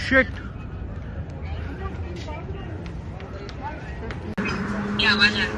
Shit. क्या आवाज है?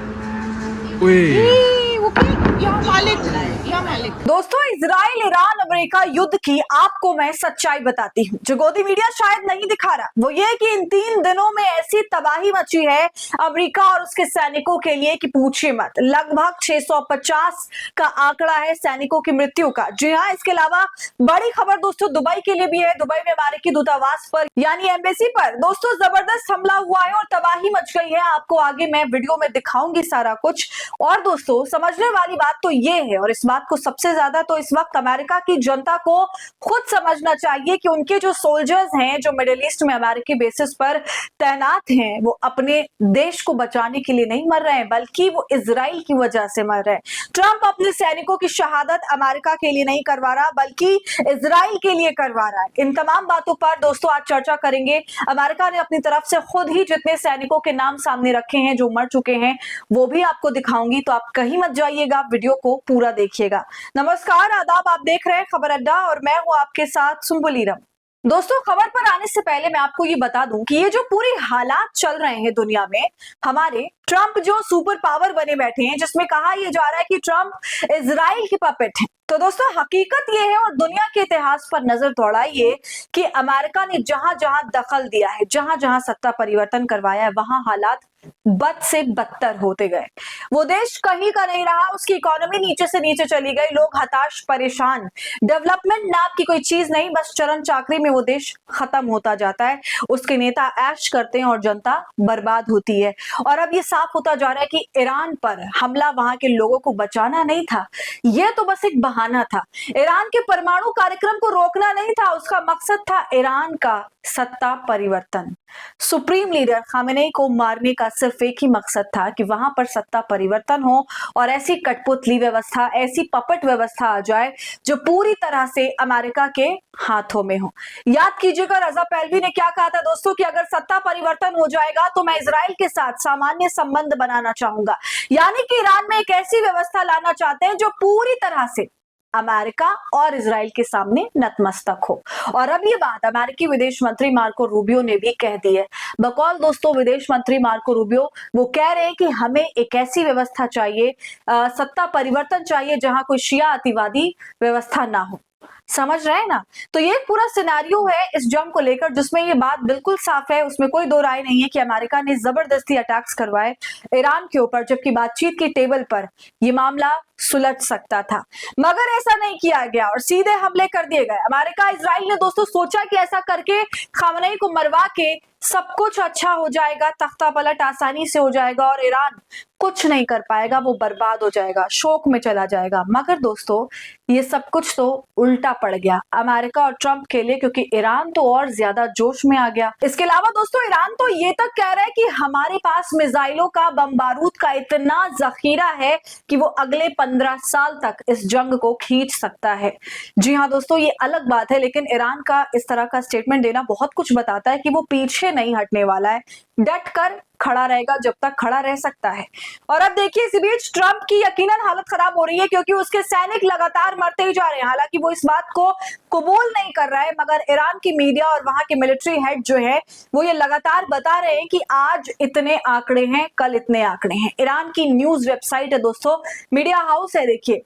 दोस्तों, इजराइल ईरान अमेरिका युद्ध की आपको मैं सच्चाई बताती हूँ जो गोदी मीडिया शायद नहीं दिखा रहा। वो ये कि इन 3 दिनों में ऐसी तबाही मची है अमेरिका और उसके सैनिकों के लिए कि पूछिए मत। लगभग 650 का आंकड़ा है सैनिकों की मृत्यु का। जी हाँ, इसके अलावा बड़ी खबर दोस्तों दुबई के लिए भी है। दुबई में अमेरिकी दूतावास पर यानी एम्बेसी पर दोस्तों जबरदस्त हमला हुआ है और तबाही मच गई है। आपको आगे मैं वीडियो में दिखाऊंगी सारा कुछ। और दोस्तों, समझने वाली बात तो ये है, और इस बात को सबसे ज्यादा तो इस वक्त अमेरिका की जनता को खुद समझना चाहिए कि उनके जो सोल्जर्स हैं जो मिडिल ईस्ट में अमेरिकी बेसिस पर तैनात हैं, वो अपने देश को बचाने के लिए नहीं मर रहे हैं, बल्कि वो इजराइल की वजह से मर रहे हैं। ट्रंप अपने सैनिकों की शहादत अमेरिका के लिए नहीं करवा रहा, बल्कि इजराइल के लिए करवा रहा है। इन तमाम बातों पर दोस्तों आज चर्चा करेंगे। अमेरिका ने अपनी तरफ से खुद ही जितने सैनिकों के नाम सामने रखे हैं जो मर चुके हैं, वो भी आपको दिखाऊंगी, तो आप कहीं मत जाइएगा, वीडियो को पूरा देखिएगा। नमस्कार, आदाब, आप देख रहे हैं खबर अड्डा और मैं हूं आपके साथ सुम्बुलीरम। दोस्तों, खबर पर आने से पहले मैं आपको ये बता दूं कि ये जो पूरी हालात चल रहे हैं दुनिया में, हमारे ट्रंप जो सुपर पावर बने बैठे हैं, जिसमें कहा यह जा रहा है कि ट्रंप इजराइल के पपेट हैं। तो दोस्तों, हकीकत यह है और दुनिया के इतिहास पर नजर दौड़ाइए कि अमेरिका ने जहां जहां दखल दिया है, जहां जहां सत्ता परिवर्तन करवाया है, वहां हालात बद से बदतर होते गए। वो देश कहीं का नहीं रहा, उसकी इकोनॉमी नीचे से नीचे चली गई, लोग हताश परेशान, डेवलपमेंट नाम की कोई चीज नहीं, बस चरम चाकरी में वो देश खत्म होता जाता है। उसके नेता ऐश करते हैं और जनता बर्बाद होती है। और अब ये साफ होता जा रहा है कि ईरान पर हमला वहां के लोगों को बचाना नहीं था, यह तो बस एक बहाना था। ईरान के परमाणु कार्यक्रम को रोकना नहीं था, उसका मकसद था ईरान का सत्ता परिवर्तन। सुप्रीम लीडर खामेनेई को मारने का सिर्फ एक ही मकसद था कि वहां पर सत्ता परिवर्तन हो और ऐसी कठपुतली व्यवस्था, ऐसी पपट व्यवस्था आ जाए जो पूरी तरह से अमेरिका के हाथों में हो। याद कीजिएगा रजा पहलवी ने क्या कहा था दोस्तों कि अगर सत्ता परिवर्तन हो जाएगा तो मैं इजराइल के साथ सामान्य संबंध बनाना चाहूंगा। यानी कि ईरान में एक ऐसी व्यवस्था लाना चाहते हैं जो पूरी तरह से अमेरिका और इजराइल के सामने नतमस्तक हो। और अब ये बात अमेरिकी विदेश मंत्री मार्को रूबियो ने भी कह दी है। बकौल दोस्तों विदेश मंत्री मार्को रूबियो वो कह रहे हैं कि हमें एक ऐसी व्यवस्था चाहिए, सत्ता परिवर्तन चाहिए जहां कोई शिया अतिवादी व्यवस्था ना हो। समझ रहे हैं ना? तो ये पूरा सिनेरियो है इस जंग को लेकर जिसमें ये बात बिल्कुल साफ है, उसमें कोई दो राय नहीं है कि अमेरिका ने जबरदस्ती अटैक्स करवाए ईरान के ऊपर, जबकि बातचीत की टेबल पर यह मामला सुलझ सकता था, मगर ऐसा नहीं किया गया और सीधे हमले कर दिए गए। अमेरिका इजराइल ने दोस्तों सोचा कि ऐसा करके खामेनेई को मरवा के सब कुछ अच्छा हो जाएगा, तख्ता पलट आसानी से हो जाएगा और ईरान कुछ नहीं कर पाएगा, वो बर्बाद हो जाएगा, शोक में चला जाएगा। मगर दोस्तों ये सब कुछ तो उल्टा पड़ गया अमेरिका और ट्रंप के लिए, क्योंकि ईरान तो और ज्यादा जोश में आ गया। इसके अलावा दोस्तों ईरान तो ये तक कह रहा है कि हमारे पास मिसाइलों का, बम बारूद का इतना जखीरा है कि वो अगले 15 साल तक इस जंग को खींच सकता है। जी हाँ दोस्तों, ये अलग बात है, लेकिन ईरान का इस तरह का स्टेटमेंट देना बहुत कुछ बताता है कि वो पीछे नहीं हटने वाला है, डट कर खड़ा रहेगा जब तक खड़ा रह सकता है। और अब देखिए इसी बीच ट्रंप की यकीनन हालत खराब हो रही है, क्योंकि उसके सैनिक लगातार मरते ही जा रहे हैं। हालांकि वो इस बात को कबूल नहीं कर रहा है, मगर ईरान की मीडिया और वहां के मिलिट्री हेड जो है वो ये लगातार बता रहे हैं कि आज इतने आंकड़े हैं, कल इतने आंकड़े हैं। ईरान की न्यूज वेबसाइट है दोस्तों, मीडिया हाउस है, देखिए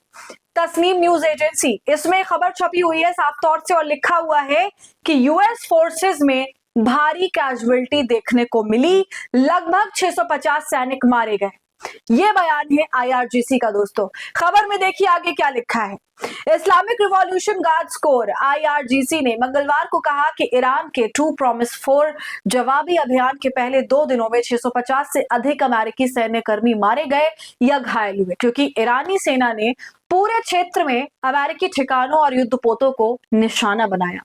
तस्नीम न्यूज एजेंसी, इसमें खबर छपी हुई है साफ तौर से और लिखा हुआ है कि यूएस फोर्सेस में भारी कैजुअलिटी देखने को मिली, लगभग 650 सैनिक मारे गए। ये बयान है आईआरजीसी का दोस्तों। खबर में देखिए आगे क्या लिखा है। Islamic revolution guards core IRGC ने मंगलवार को कहा कि ईरान के 2 प्रॉमिस 4 जवाबी अभियान के पहले 2 दिनों में 650 से अधिक अमेरिकी सैन्य कर्मी मारे गए या घायल हुए, क्योंकि ईरानी सेना ने पूरे क्षेत्र में अमेरिकी ठिकानों और युद्धपोतों को निशाना बनाया।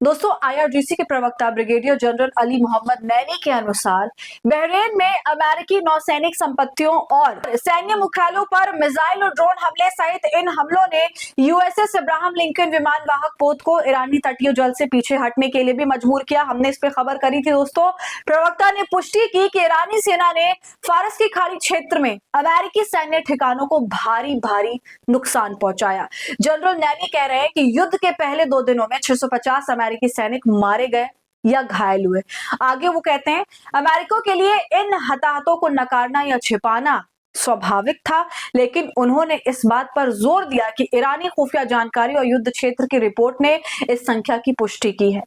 दोस्तों आईआरजीसी के प्रवक्ता ब्रिगेडियर जनरल अली मोहम्मद नैनी के अनुसार बहरीन में अमेरिकी नौसैनिक संपत्तियों और सैन्य मुख्यालयों पर मिसाइल और ड्रोन हमले सहित इन हमलों ने यूएसएस अब्राहम लिंकन विमान वाहक पोत को ईरानी तटीय जल से पीछे हटने के लिए भी मजबूर किया। हमने इस पे खबर करी थी दोस्तों। प्रवक्ता ने पुष्टि की कि ईरानी सेना ने फारस की खाड़ी क्षेत्र में अमेरिकी सैन्य ठिकानों को भारी भारी नुकसान पहुंचाया। जनरल नैनी कह रहे हैं कि युद्ध के पहले 2 दिनों में 650 अमेरिकी सैनिक मारे गए या घायल हुए। आगे वो कहते हैं, अमेरिका के लिए इन हताहतों को नकारना या छिपाना स्वाभाविक था, लेकिन उन्होंने इस बात पर जोर दिया कि ईरानी खुफिया जानकारी और युद्ध क्षेत्र की रिपोर्ट ने इस संख्या की पुष्टि की है।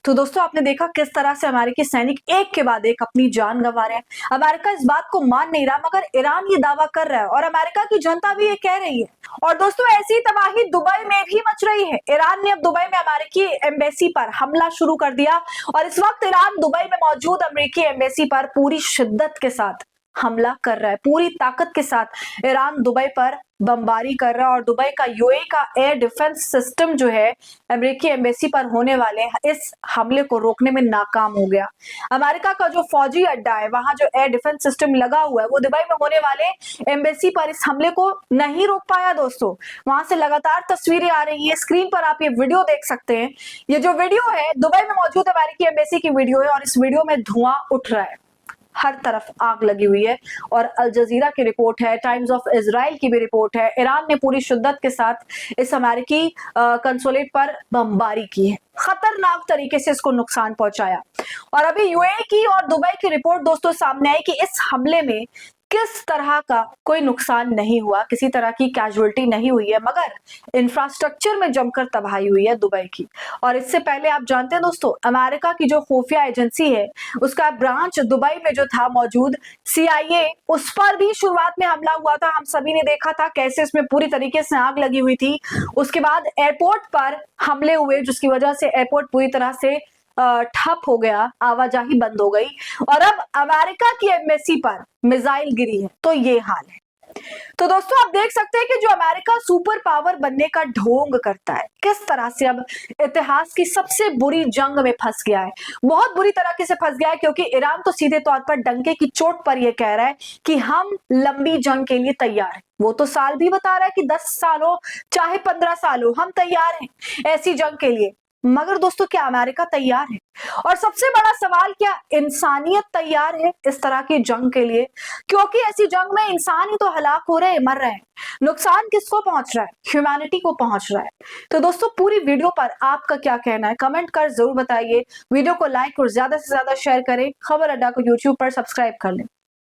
तो दोस्तों, आपने देखा किस तरह से अमेरिकी सैनिक एक के बाद एक अपनी जान गंवा रहे हैं। अमेरिका इस बात को मान नहीं रहा, मगर ईरान ये दावा कर रहा है और अमेरिका की जनता भी ये कह रही है। और दोस्तों, ऐसी तबाही दुबई में भी मच रही है। ईरान ने अब दुबई में अमेरिकी एम्बेसी पर हमला शुरू कर दिया और इस वक्त ईरान दुबई में मौजूद अमेरिकी एम्बेसी पर पूरी शिद्दत के साथ हमला कर रहा है। पूरी ताकत के साथ ईरान दुबई पर बमबारी कर रहा है और दुबई का यूएई का एयर डिफेंस सिस्टम जो है अमेरिकी एम्बेसी पर होने वाले इस हमले को रोकने में नाकाम हो गया। अमेरिका का जो फौजी अड्डा है, वहां जो एयर डिफेंस सिस्टम लगा हुआ है, वो दुबई में होने वाले एम्बेसी पर इस हमले को नहीं रोक पाया। दोस्तों, वहां से लगातार तस्वीरें आ रही है, स्क्रीन पर आप ये वीडियो देख सकते हैं। ये जो वीडियो है दुबई में मौजूद अमेरिकी एम्बेसी की वीडियो है और इस वीडियो में धुआं उठ रहा है, हर तरफ आग लगी हुई है। और अल जजीरा की रिपोर्ट है, टाइम्स ऑफ इजराइल की भी रिपोर्ट है, ईरान ने पूरी शिद्दत के साथ इस अमेरिकी कंसुलेट पर बमबारी की है, खतरनाक तरीके से इसको नुकसान पहुंचाया। और अभी यूएई की और दुबई की रिपोर्ट दोस्तों सामने आई कि इस हमले में किस तरह का कोई नुकसान नहीं हुआ, किसी तरह की कैजुअलिटी नहीं हुई है, मगर इंफ्रास्ट्रक्चर में जमकर तबाही हुई है दुबई की। और इससे पहले आप जानते हैं दोस्तों, अमेरिका की जो खुफिया एजेंसी है उसका ब्रांच दुबई में जो था मौजूद, CIA, उस पर भी शुरुआत में हमला हुआ था। हम सभी ने देखा था कैसे इसमें पूरी तरीके से आग लगी हुई थी। उसके बाद एयरपोर्ट पर हमले हुए, जिसकी वजह से एयरपोर्ट पूरी तरह से ठप हो गया, आवाजाही बंद हो गई। और अब अमेरिका की एम्बेसी पर मिसाइल गिरी है, तो ये हाल है। तो दोस्तों, आप देख सकते हैं कि जो अमेरिका सुपर पावर बनने का ढोंग करता है, किस तरह से अब इतिहास की सबसे बुरी जंग में फंस गया है। बहुत बुरी तरीके से फंस गया है, क्योंकि ईरान तो सीधे तौर पर डंके की चोट पर यह कह रहा है कि हम लंबी जंग के लिए तैयार हैं। वो तो साल भी बता रहा है कि 10 साल हो चाहे 15 साल हो, हम तैयार हैं ऐसी जंग के लिए। मगर दोस्तों, क्या अमेरिका तैयार है? और सबसे बड़ा सवाल, क्या इंसानियत तैयार है इस तरह की जंग के लिए? क्योंकि ऐसी जंग में इंसान ही तो हलाक हो रहे हैं, मर रहे हैं। नुकसान किसको पहुंच रहा है? ह्यूमैनिटी को पहुंच रहा है। तो दोस्तों, पूरी वीडियो पर आपका क्या कहना है, कमेंट कर जरूर बताइए। वीडियो को लाइक और ज्यादा से ज्यादा शेयर करें। खबर अड्डा को यूट्यूब पर सब्सक्राइब कर लें।